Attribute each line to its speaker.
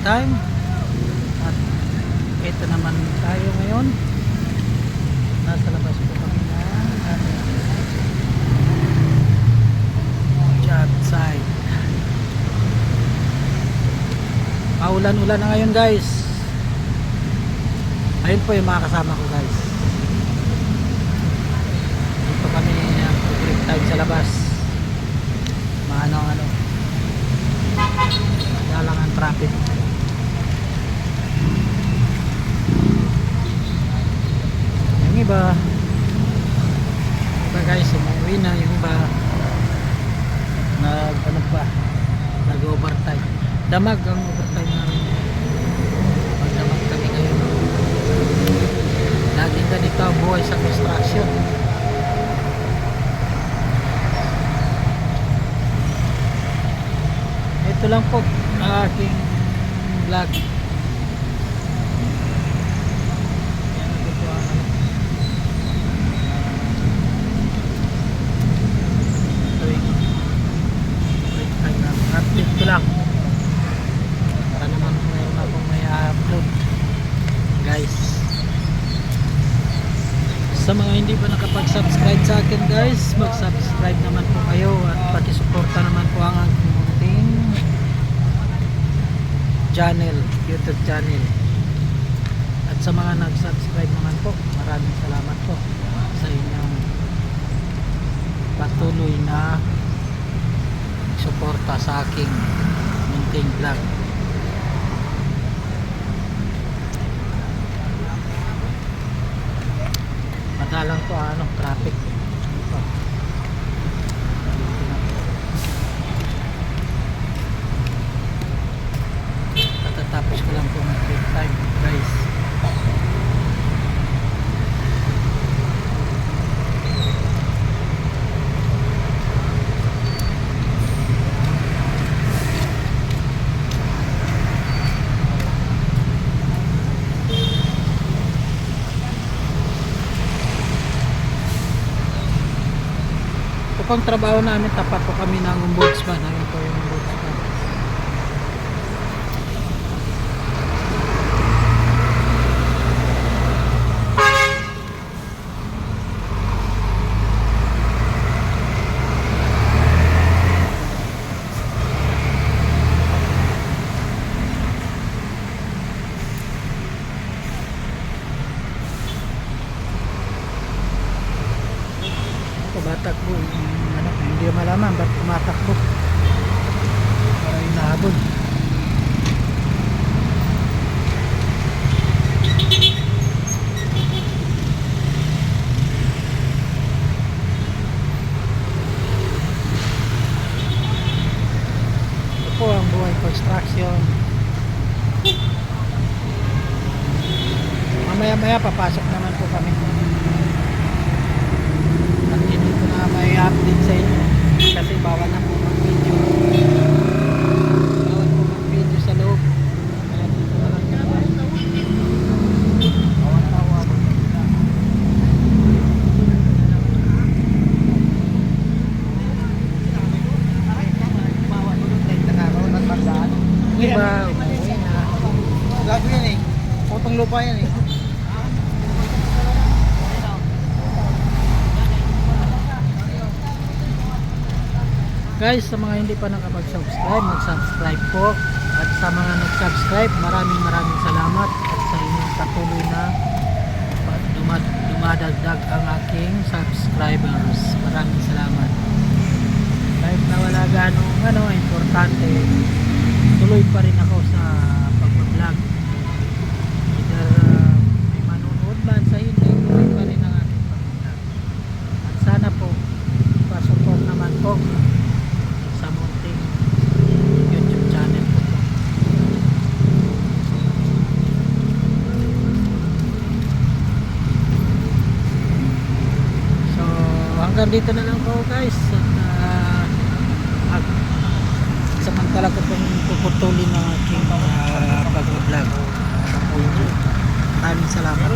Speaker 1: time. At ito naman tayo ngayon. Nasa labas po kami ng job site. Paulan-ulan na ngayon guys. Ayun po yung mga kasama ko guys. Dito kami break time sa labas. Ano dalang ang traffic. Yung iba guys umuwi na, yung iba nag overtime. Damag ang overtime namin. Magdamag kami ngayon. Laging ganito ang buhay sa construction. Ito lang po ang aking vlog. Yan ito po ang break time na update ko lang para naman mayroon akong may upload guys. Sa mga hindi pa nakapag-subscribe sa akin guys, mag-subscribe naman po kayo at pakisuporta naman po ang aking channel, YouTube channel. At sa mga nag-subscribe naman po, maraming salamat po sa inyong patuloy na suporta sa aking munting vlog. Madalang po traffic. Tapos ko lang po mag-break time guys. Ito pang trabaho namin, tapat po kami ng ombudsman. Ayun po yung ombudsman. Tumatakbo hindi malaman ba't tumatakbo para inahabol. Ito po ang buhay construction. Mamaya papasok naman po kami. Hindi ko na may update sa inyo kasi bawal na po mag-video. Bawal po mag-video sa loob. Kaya dito na lang kami. Bawal na ako. Bawal mo doon. Nakakaroon ng bagdaan. Iba, umuwi na. Lago yan eh. Utang lupa yan eh. Guys, sa mga hindi pa nakapag-subscribe, mag-subscribe po. At sa mga nag-subscribe, maraming salamat. At sa inyong patuloy na dumadagdag ang aking subscribers. Maraming salamat. Kahit na wala ganong importante, tuloy pa rin ako sa pag-vlog. Either may manonood man sa hindi, tuloy pa rin ang aking pag-vlog. At sana po, pa-support naman po sa munting YouTube channel po. So hanggang dito na lang po guys. At samantala ko pong puputulin ng aking pag-vlog. Maraming salamat.